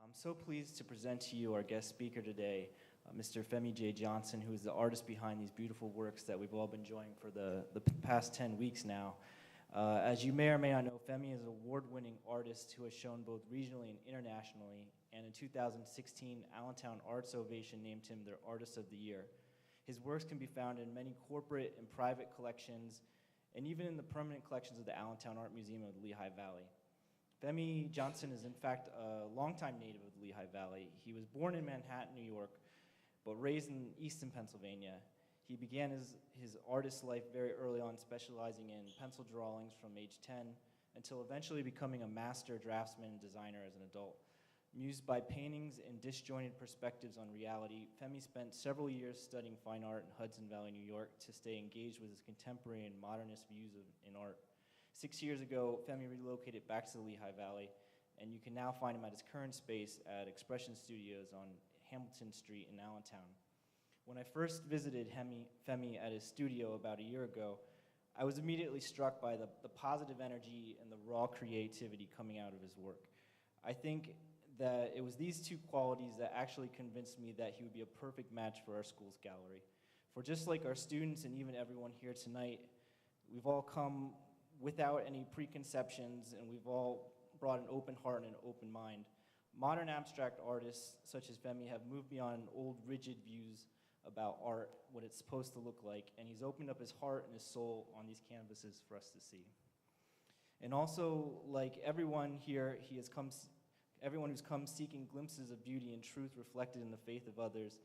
I'm so pleased to present to you our guest speaker today, Mr. Femi J. Johnson, who is the artist behind these beautiful works that we've all been enjoying for the past 10 weeks now. As you may or may not know, Femi is an award-winning artist who has shown both regionally and internationally, and in 2016, Allentown Arts Ovation named him their Artist of the Year. His works can be found in many corporate and private collections, and even in the permanent collections of the Allentown Art Museum of the Lehigh Valley. Femi Johnson is in fact a longtime native of the Lehigh Valley. He was born in Manhattan, New York, but raised in Easton, Pennsylvania. He began his artist life very early on, specializing in pencil drawings from age 10 until eventually becoming a master draftsman and designer as an adult. Mused by paintings and disjointed perspectives on reality, Femi spent several years studying fine art in Hudson Valley, New York, to stay engaged with his contemporary and modernist views in art. 6 years ago, Femi relocated back to the Lehigh Valley, and you can now find him at his current space at Expression Studios on Hamilton Street in Allentown. When I first visited Femi at his studio about a year ago, I was immediately struck by the positive energy and the raw creativity coming out of his work. I think that it was these two qualities that actually convinced me that he would be a perfect match for our school's gallery. For just like our students and even everyone here tonight, we've all come without any preconceptions, and we've all brought an open heart and an open mind. Modern abstract artists, such as Femi, have moved beyond old rigid views about art, what it's supposed to look like, and he's opened up his heart and his soul on these canvases for us to see. And also, like everyone here, everyone who's come seeking glimpses of beauty and truth reflected in the faith of others,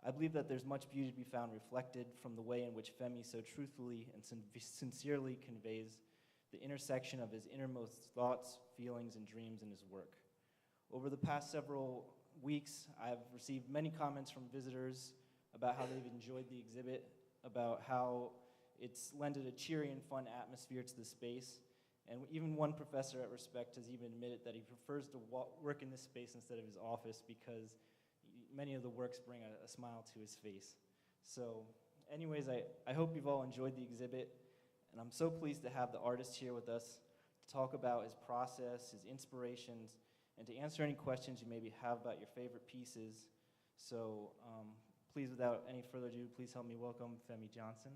I believe that there's much beauty to be found reflected from the way in which Femi so truthfully and sincerely conveys the intersection of his innermost thoughts, feelings, and dreams in his work. Over the past several weeks, I've received many comments from visitors about how they've enjoyed the exhibit, about how it's lended a cheery and fun atmosphere to the space, and even one professor at Respect has even admitted that he prefers to work in this space instead of his office because many of the works bring a smile to his face. So anyways, I hope you've all enjoyed the exhibit. And I'm so pleased to have the artist here with us to talk about his process, his inspirations, and to answer any questions you maybe have about your favorite pieces. So please, without any further ado, please help me welcome Femi Johnson.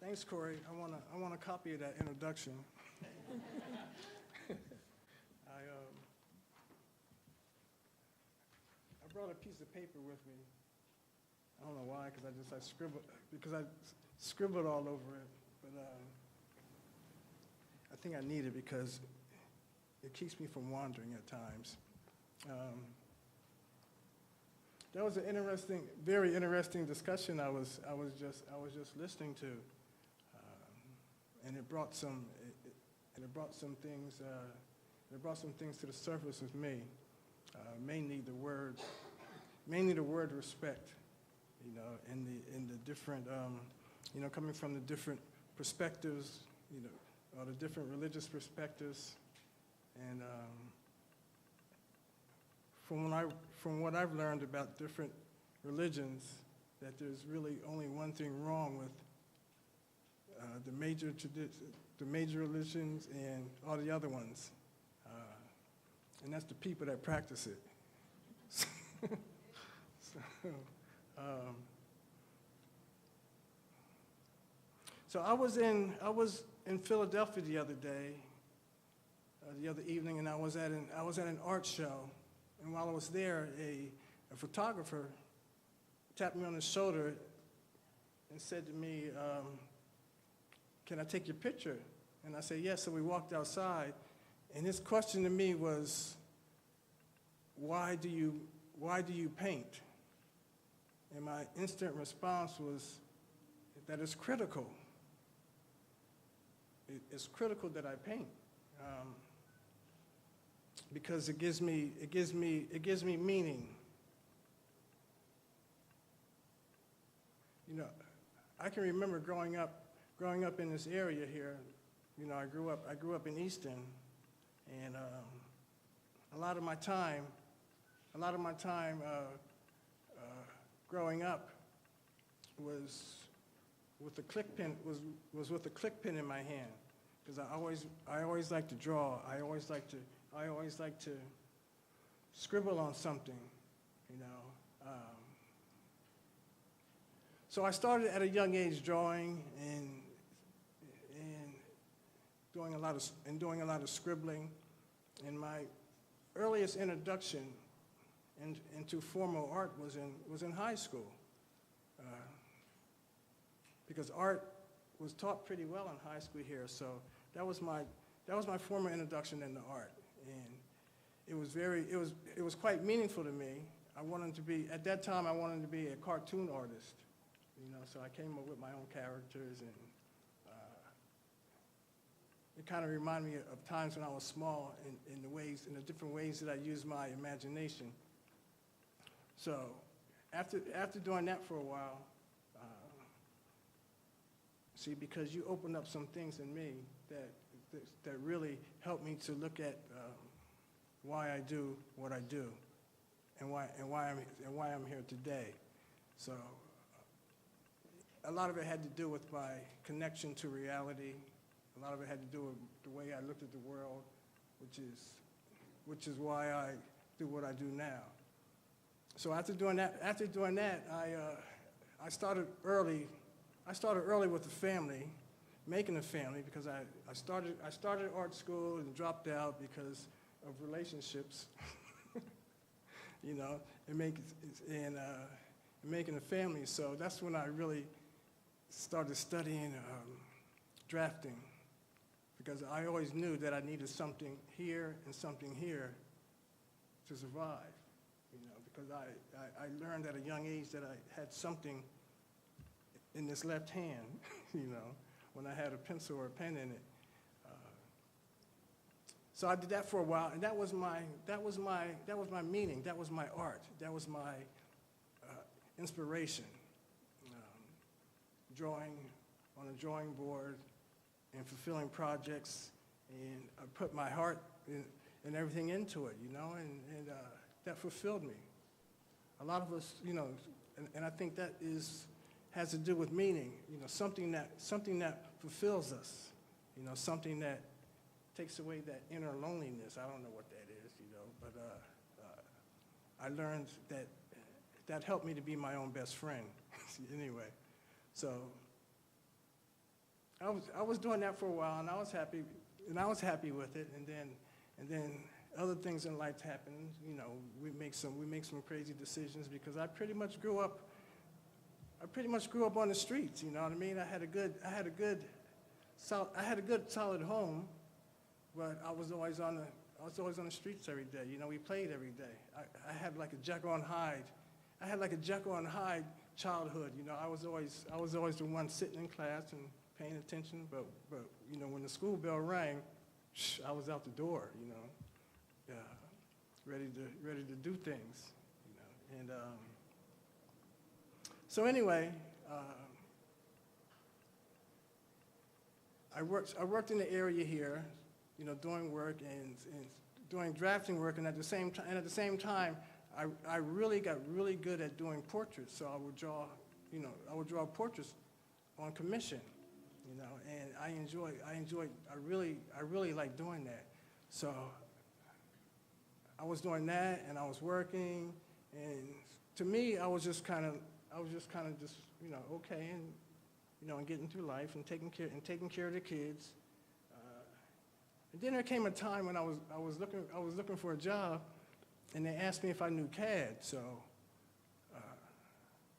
Thanks, Corey. I want a copy of that introduction. I brought a piece of paper with me. I don't know why, because I scribbled all over it. But I think I need it because it keeps me from wandering at times. That was an interesting, very interesting discussion I was just listening to, and it brought some things to the surface with me. Mainly the word respect, in the different, coming from the different perspectives, or the different religious perspectives, and from what I've learned about different religions, that there's really only one thing wrong with the major religions and all the other ones. And that's the people that practice it. So I was in Philadelphia the other evening, and I was at an art show. And while I was there, a photographer tapped me on the shoulder and said to me, "Can I take your picture?" And I said, "Yes." So we walked outside. And his question to me was, why do you paint? And my instant response was that it's critical. It's critical that I paint, because it gives me meaning. I can remember growing up in this area here. I grew up in Easton. And a lot of my time growing up was with the click pen in my hand. because I always like to draw. I always like to scribble on something, you know. So I started at a young age drawing and doing a lot of scribbling. And my earliest introduction into formal art was in high school, because art was taught pretty well in high school here. So that was my formal introduction into art, and it was quite meaningful to me. At that time I wanted to be a cartoon artist, you know. So I came up with my own characters, and it kind of reminded me of times when I was small in the different ways that I used my imagination. So after doing that for a while, see, because you opened up some things in me that really helped me to look at why I do what I do, and why I'm here today. So a lot of it had to do with my connection to reality. A lot of it had to do with the way I looked at the world, which is why I do what I do now. So after doing that, I started early. I started early with the family, making a family, because I started art school and dropped out because of relationships, you know, and making a family. So that's when I really started studying drafting, because I always knew that I needed something here and something here to survive, you know, because I learned at a young age that I had something in this left hand, you know, when I had a pencil or a pen in it. So I did that for a while, and that was my meaning, that was my art, that was my inspiration. Drawing on a drawing board and fulfilling projects, and I put my heart and everything into it, you know, and that fulfilled me. A lot of us, you know, and I think that has to do with meaning, you know, something that fulfills us, you know, something that takes away that inner loneliness. I don't know what that is, you know, but I learned that helped me to be my own best friend. Anyway, so I was doing that for a while, and I was happy with it, and then other things in life happened. You know, we make some crazy decisions, because I pretty much grew up on the streets. You know what I mean? I had a good solid home, but I was always on the streets every day. You know, we played every day. I had like a Jekyll and Hyde. I had like a Jekyll and Hyde childhood. You know, I was always the one sitting in class and paying attention, but you know, when the school bell rang, I was out the door, you know, ready to do things, you know. And so anyway, I worked in the area here, you know, doing work and doing drafting work, and at the same time, I really got really good at doing portraits. So I would draw portraits on commission. You know, and I really like doing that. So I was doing that, and I was working, and to me, I was just kind of you know, okay, and you know, and getting through life and taking care of the kids. And then there came a time when I was looking for a job, and they asked me if I knew CAD. So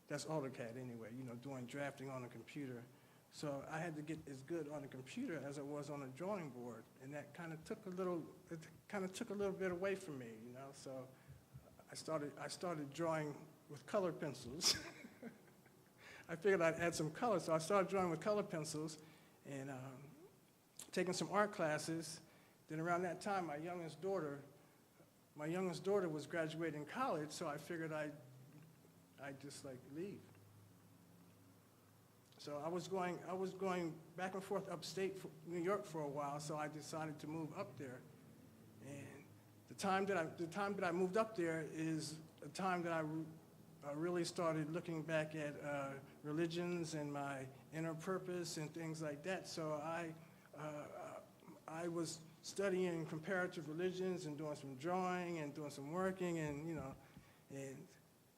that's AutoCAD anyway. You know, doing drafting on a computer. So I had to get as good on the computer as I was on a drawing board, and that kind of took a little bit away from me, you know. So I started drawing with color pencils. I figured I'd add some color, so I started drawing with color pencils, and taking some art classes. Then around that time, my youngest daughter was graduating college, so I figured I'd just like leave. So I was going back and forth upstate New York for a while, so I decided to move up there. And the time that I moved up there is a time that I really started looking back at religions and my inner purpose and things like that. So I was studying comparative religions and doing some drawing and doing some working, and and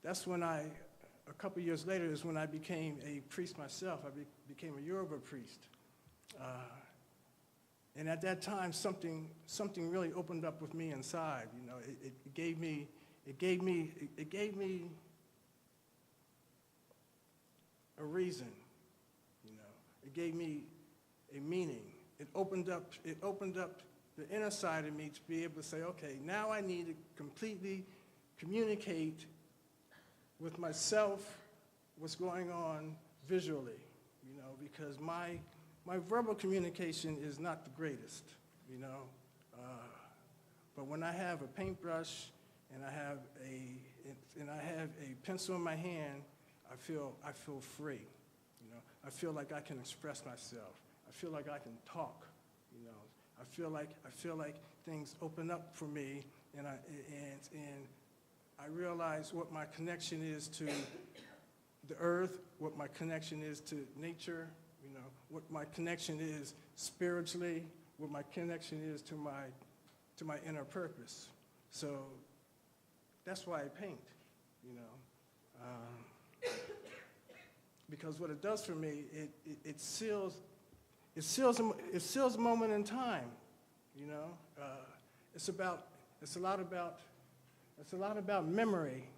that's when a couple years later is when I became a priest myself. I became a Yoruba priest. And at that time, something really opened up with me inside. It gave me a reason. It gave me a meaning. It opened up the inner side of me to be able to say, okay, now I need to completely communicate with myself what's going on visually, because my verbal communication is not the greatest, but when I have a paintbrush and I have a pencil in my hand, I feel free. I feel like I can express myself. I feel like I can talk. I feel like things open up for me, and I realize what my connection is to the earth, what my connection is to nature, what my connection is spiritually, what my connection is to my inner purpose. So that's why I paint, because what it does for me, it seals a moment in time. It's a lot about memory,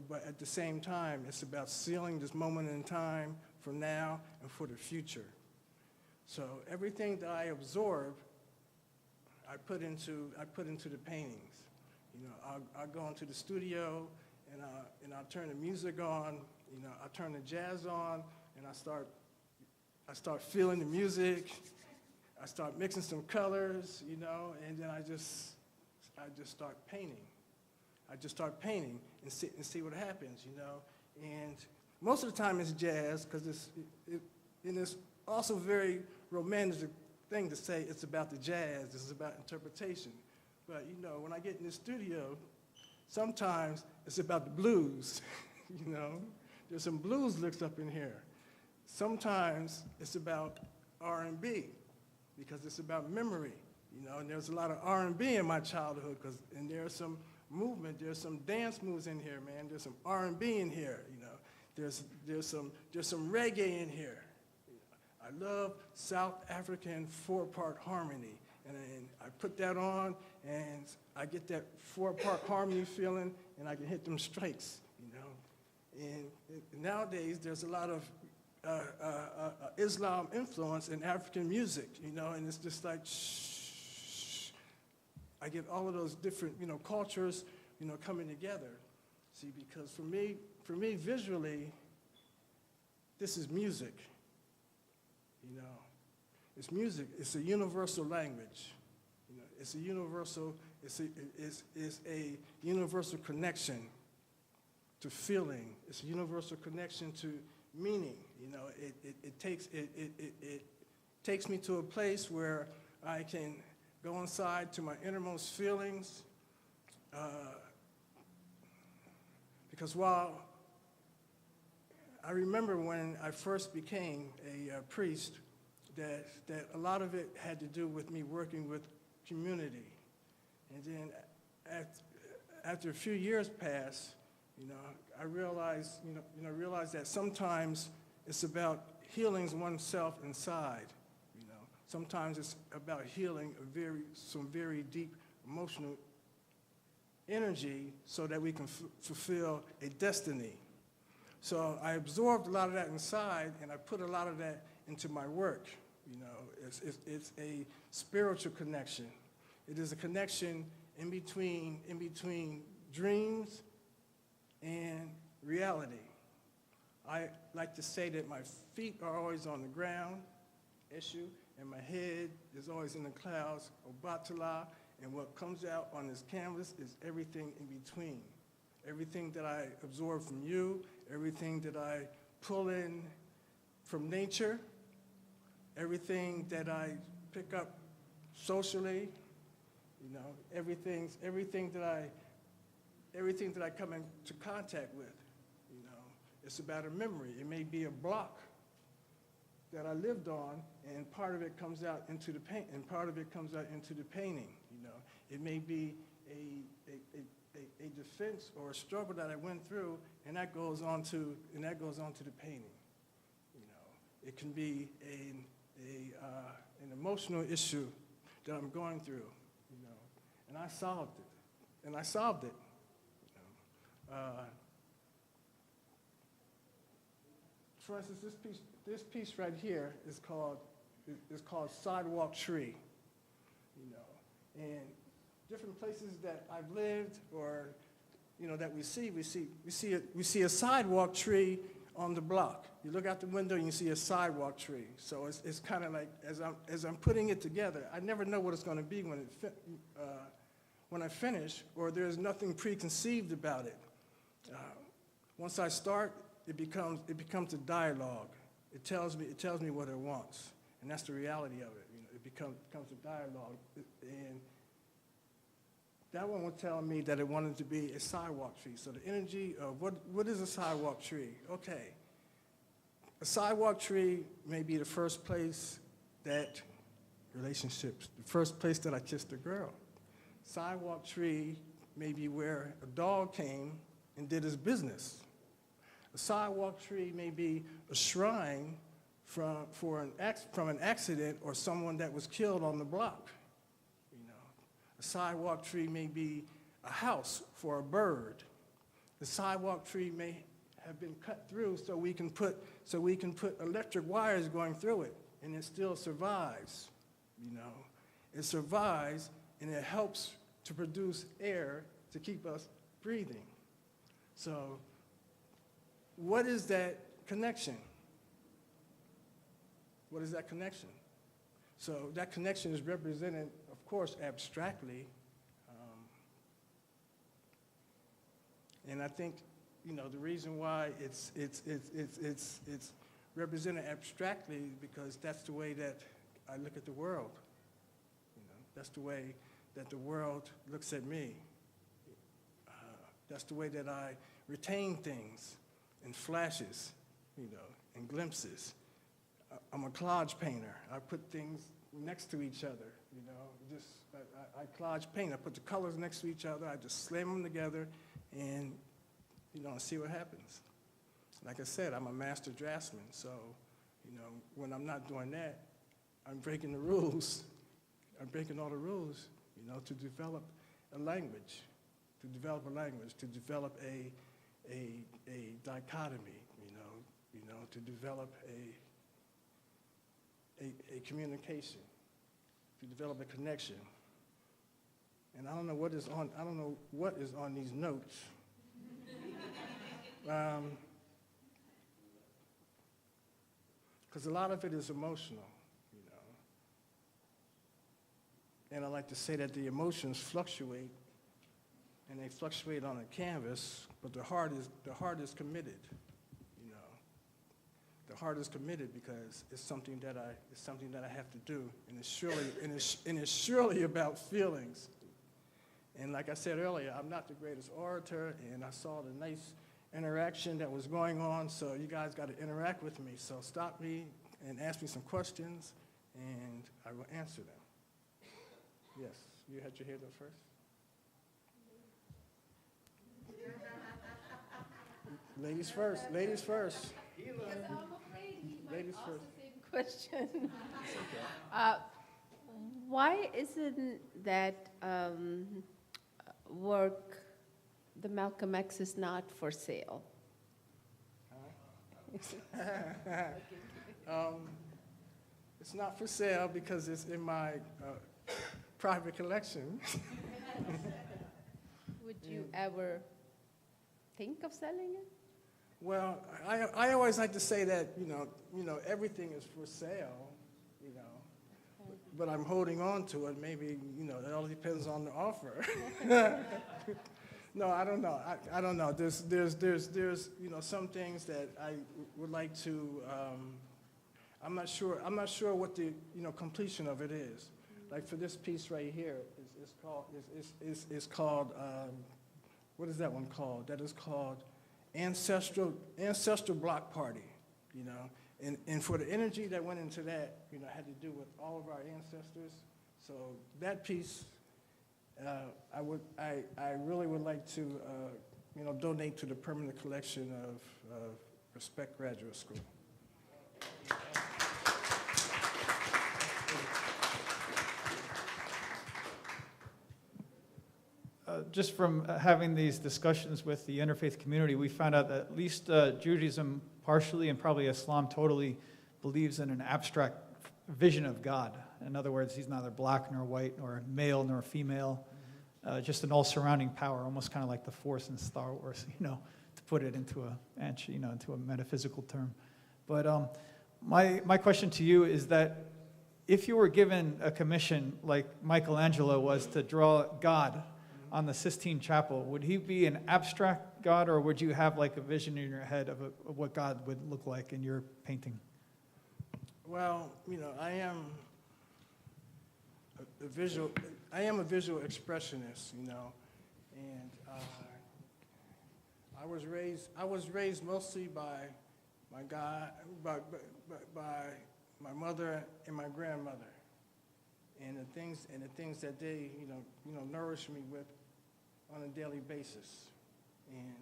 but at the same time, it's about sealing this moment in time for now and for the future. So everything that I absorb, I put into the paintings. I'll go into the studio and I'll turn the music on. I'll turn the jazz on, and I start feeling the music. I start mixing some colors, and then I just start painting. I just start painting and see what happens, And most of the time it's jazz, because it's also very romantic thing to say it's about the jazz, it's about interpretation. But, when I get in the studio, sometimes it's about the blues, There's some blues licks up in here. Sometimes it's about R&B, because it's about memory, and there's a lot of R&B in my childhood, and there's some movement, there's some dance moves in here, man. There's some R&B in here, There's some reggae in here. I love South African 4-part harmony, and I put that on, and I get that 4-part harmony feeling, and I can hit them strikes, And nowadays, there's a lot of Islam influence in African music, and it's just like, shh. I get all of those different, cultures, coming together. See, because for me, visually, this is music, It's music. It's a universal language. It's a universal connection to feeling. It's a universal connection to meaning. It takes me to a place where I can go inside to my innermost feelings. Because while I remember when I first became a priest, that a lot of it had to do with me working with community. And then after a few years passed, I realized that sometimes it's about healing oneself inside. Sometimes it's about healing some very deep emotional energy so that we can fulfill a destiny. So I absorbed a lot of that inside, and I put a lot of that into my work. It's a spiritual connection. It is a connection in between dreams and reality. I like to say that my feet are always on the ground, and my head is always in the clouds, Obatala, and what comes out on this canvas is everything in between. Everything that I absorb from you, everything that I pull in from nature, everything that I pick up socially, everything that I come into contact with, it's about a memory. It may be a block that I lived on, and part of it comes out into the paint, and part of it comes out into the painting. You know, it may be a defense or a struggle that I went through, and that goes on to the painting. You know, it can be an emotional issue that I'm going through. You know, and I solved it. You know. For instance, this piece right here is called Sidewalk Tree. You know, and different places that I've lived, or you know, that we see a sidewalk tree on the block. You look out the window and you see a sidewalk tree. So it's kind of like, as I'm putting it together, I never know what it's going to be when I finish, or there's nothing preconceived about it. Once I start, it becomes a dialogue. It tells me what it wants, and that's the reality of it. You know, it becomes a dialogue, and that one was telling me that it wanted to be a sidewalk tree. So the energy of what is a sidewalk tree? Okay, a sidewalk tree may be the first place that relationships, the first place that I kissed a girl. Sidewalk tree may be where a dog came and did his business. A sidewalk tree may be a shrine from an accident or someone that was killed on the block. You know, a sidewalk tree may be a house for a bird. The sidewalk tree may have been cut through so we can put electric wires going through it, and it still survives. You know, it survives, and it helps to produce air to keep us breathing. So, what is that connection? What is that connection? So that connection is represented, of course, abstractly. And I think, you know, the reason why it's represented abstractly because that's the way that I look at the world. You know, that's the way that the world looks at me. That's the way that I retain things in flashes, you know, and glimpses. I'm a collage painter. I put things next to each other, you know. I collage paint. I put the colors next to each other. I just slam them together and, you know, see what happens. Like I said, I'm a master draftsman, so, you know, when I'm not doing that, I'm breaking the rules. I'm breaking all the rules, you know, to develop a language, to develop a dichotomy, you know, to develop a communication, to develop a connection. And I don't know what is on these notes. Because a lot of it is emotional, you know. And I like to say that the emotions fluctuate, and they fluctuate on a canvas, but the heart is committed, you know. The heart is committed because it's something that I have to do, and it's surely about feelings. And like I said earlier, I'm not the greatest orator, and I saw the nice interaction that was going on, so you guys got to interact with me. So stop me and ask me some questions, and I will answer them. Yes, you had your hand up first? Ladies first, ladies first. Because I'm afraid he might Ladies ask first. the same question. Why isn't that work, the Malcolm X, is not for sale? It's not for sale because it's in my private collection. Would you ever think of selling it? Well, I always like to say that, you know, everything is for sale, you know, but I'm holding on to it. Maybe, you know, it all depends on the offer. No, I don't know. I don't know. There's you know, some things that I would like to. I'm not sure what the, you know, completion of it is. Like for this piece right here, it's called what is that one called? That is called Ancestral Block Party. you know. And for the energy that went into that, you know, had to do with all of our ancestors. So that piece, I really would like to, you know, donate to the permanent collection of Respect Graduate School. Just from having these discussions with the interfaith community, we found out that at least Judaism partially and probably Islam totally believes in an abstract vision of God. In other words, he's neither black nor white nor male nor female, just an all-surrounding power, almost kind of like the Force in Star Wars, you know, to put it into a metaphysical term. But my question to you is that if you were given a commission like Michelangelo was to draw God on the Sistine Chapel, would he be an abstract God, or would you have like a vision in your head of what God would look like in your painting? Well, you know, I am a visual expressionist, you know, and I was raised mostly by my by my mother and my grandmother, and the things that they, you know, nourish me with on a daily basis. And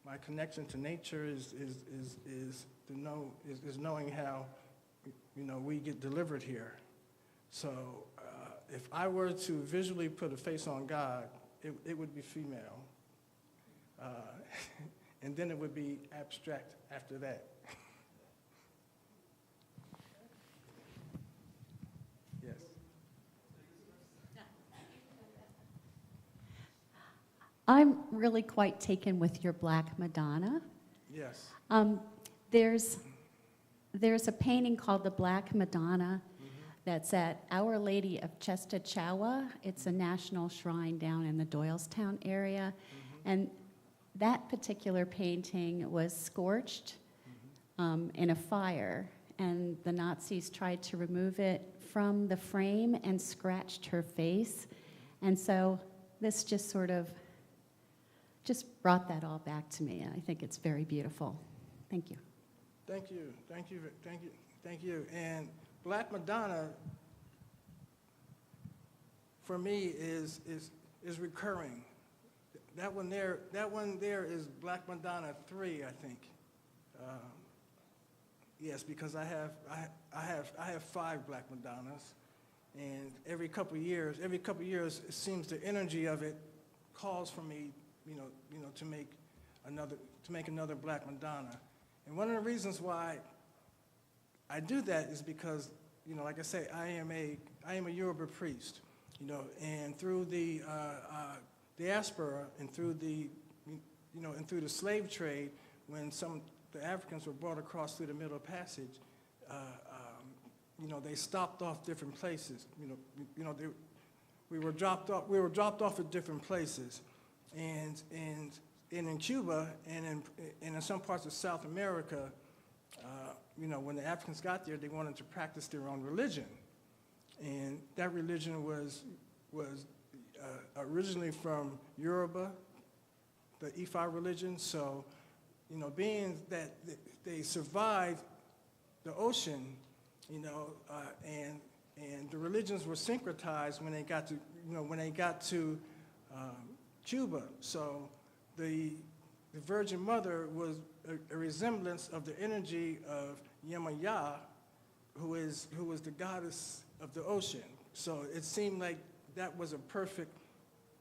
my connection to nature is knowing how, you know, we get delivered here. So if I were to visually put a face on God, it would be female. And then it would be abstract after that. Yes. I'm really quite taken with your Black Madonna. Yes. There's a painting called the Black Madonna that's at Our Lady of Chawa. It's a national shrine down in the Doylestown area. And that particular painting was scorched in a fire. And the Nazis tried to remove it from the frame and scratched her face. And so this just sort of brought that all back to me. And I think it's very beautiful. Thank you. Thank you, thank you, thank you, thank you. And Black Madonna, for me, is recurring. That one there is Black Madonna 3, I think. Yes, because I have 5 Black Madonnas, and every couple of years, it seems the energy of it calls for me, you know, to make another Black Madonna. And one of the reasons why I do that is because, you know, like I say, I am a Yoruba priest, you know, and through the diaspora and through the slave trade, when the Africans were brought across through the Middle Passage, you know, they stopped off different places. We were dropped off at different places, and in Cuba and in some parts of South America, you know, when the Africans got there, they wanted to practice their own religion, and that religion was originally from Yoruba, the Ifa religion. So, you know, being that they survived the ocean, you know, and the religions were syncretized when they got to Cuba. So the Virgin Mother was a resemblance of the energy of Yemaya, who was the goddess of the ocean. So it seemed like that was a perfect,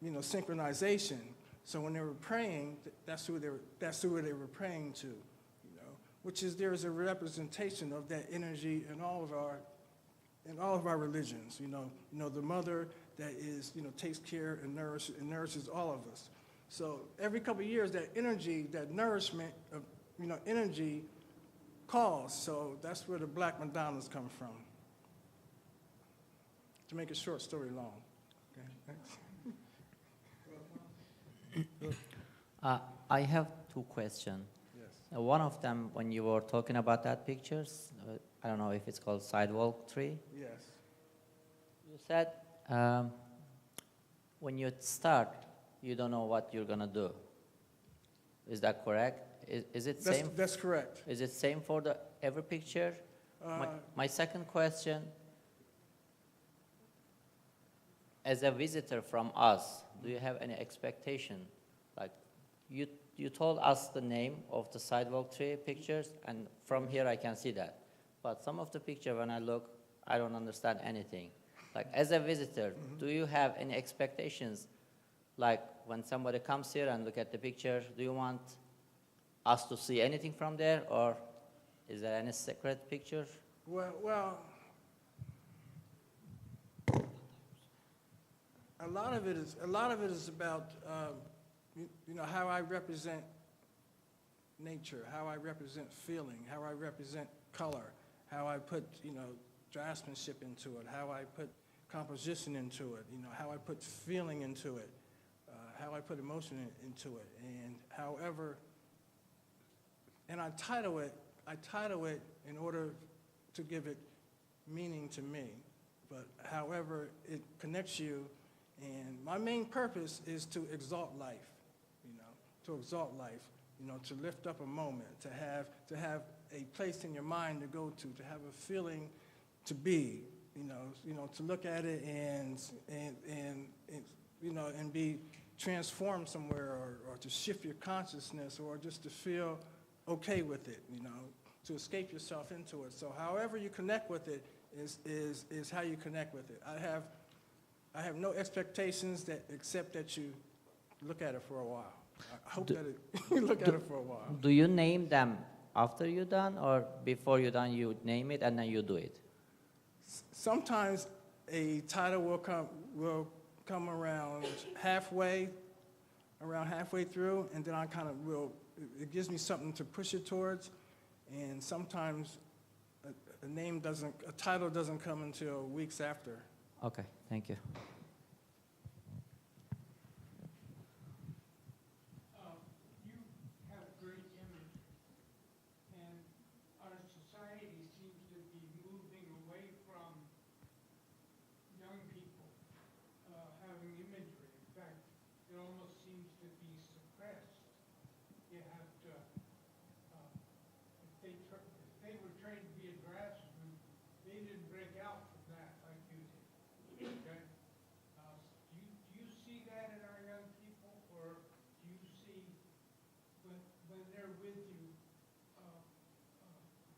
you know, synchronization. So when they were praying, that's who they were praying to, you know, which is there is a representation of that energy in all of our religions. You know, the mother that is, you know, takes care and nourishes all of us. So every couple of years, that energy, that nourishment of, you know, energy calls. So that's where the Black Madonnas come from. To make a short story long. Okay, thanks. I have 2 questions. Yes. One of them, when you were talking about that pictures, I don't know if it's called sidewalk tree. Yes. You said when you start, you don't know what you're gonna do. Is that correct? Is it same? That's correct. Is it same for the every picture? Uh, My second question, as a visitor from us, do you have any expectation? Like, you told us the name of the sidewalk tree pictures, and from here I can see that. But some of the picture, when I look, I don't understand anything. Like, as a visitor, do you have any expectations? Like, when somebody comes here and look at the picture, do you want us to see anything from there, or is there any secret picture? Well, a lot of it is about you know, how I represent nature, how I represent feeling, how I represent color, how I put, you know, draftsmanship into it, how I put composition into it, you know, how I put feeling into it, how I put emotion into it, and however, and I title it in order to give it meaning to me, but however it connects you, and my main purpose is to exalt life, you know, to exalt life, you know, to lift up a moment, to have a place in your mind to go to have a feeling to be, you know, to look at it and you know, and be transformed somewhere, or to shift your consciousness, or just to feel okay with it, you know, to escape yourself into it. So however you connect with it is how you connect with it. I have no expectations except that you look at it for a while. I hope that you look at it for a while. Do you name them after you're done, or before you're done you name it and then you do it? Sometimes a title will come around halfway through, and then I kind of it gives me something to push it towards, and sometimes a title doesn't come until weeks after. Okay, thank you. You have great image, and our society seems to be moving away from young people having imagery. In fact, it almost seems to be suppressed. You have to, if they were trained to be a draftsman, they didn't break out from that like you did. Okay? Do you see that in our young people, or do you see when they're with you,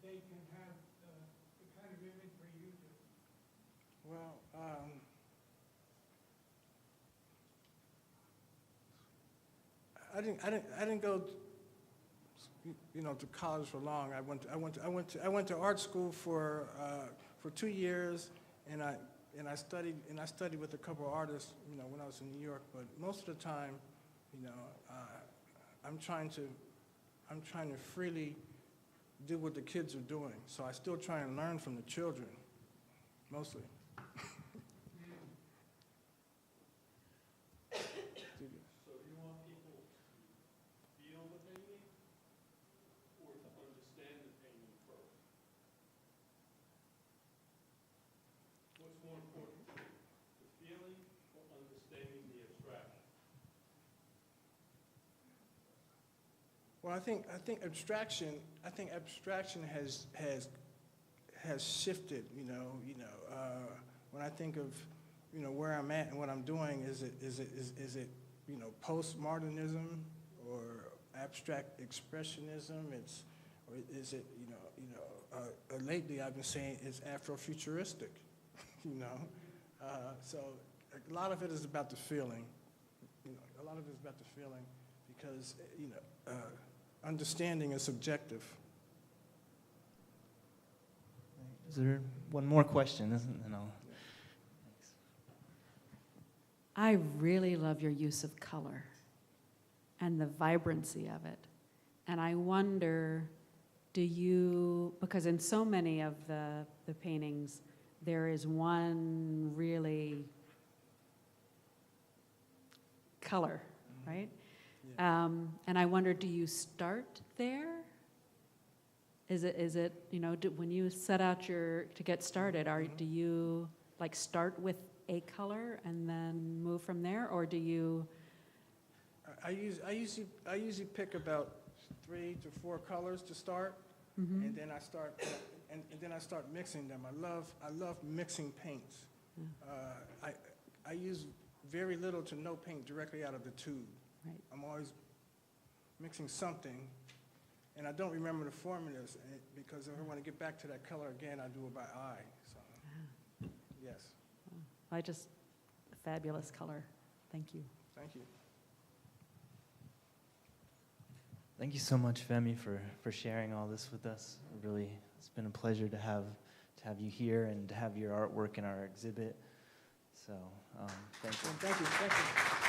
they can have the kind of imagery you do? Well, I didn't go, you know, to college for long. I went to art school for 2 years, and I studied with a couple of artists, you know, when I was in New York. But most of the time, you know, I'm trying to freely do what the kids are doing. So I still try and learn from the children, mostly. So you want people to feel the painting, or to understand the painting first? What's more important, the feeling or understanding the abstraction? Well, I think abstraction has shifted. You know, when I think of, you know, where I'm at and what I'm doing, is it you know, postmodernism or abstract expressionism? Or is it, you know, lately I've been saying it's Afrofuturistic. You know, so a lot of it is about the feeling. You know, a lot of it is about the feeling, because, you know, understanding is subjective. Is there one more question? Isn't it? No. Thanks. I really love your use of color and the vibrancy of it. And I wonder, because in so many of the paintings, there is one really color, right? Yeah. And I wonder, do you start there? Is it you know, when you set out to get started, do you like start with a color and then move from there, or do you? I usually pick about 3 to 4 colors to start, Mhm. and then I start mixing them. I love mixing paints. I use very little to no paint directly out of the tube. Right. I'm always mixing something, and I don't remember the formulas because if I want to get back to that color again, I do it by eye. So, yes, Fabulous color. Thank you. thank you. Thank you so much, Femi, for sharing all this with us. Really, it's been a pleasure to have you here and to have your artwork in our exhibit. So, thank you. Thank you.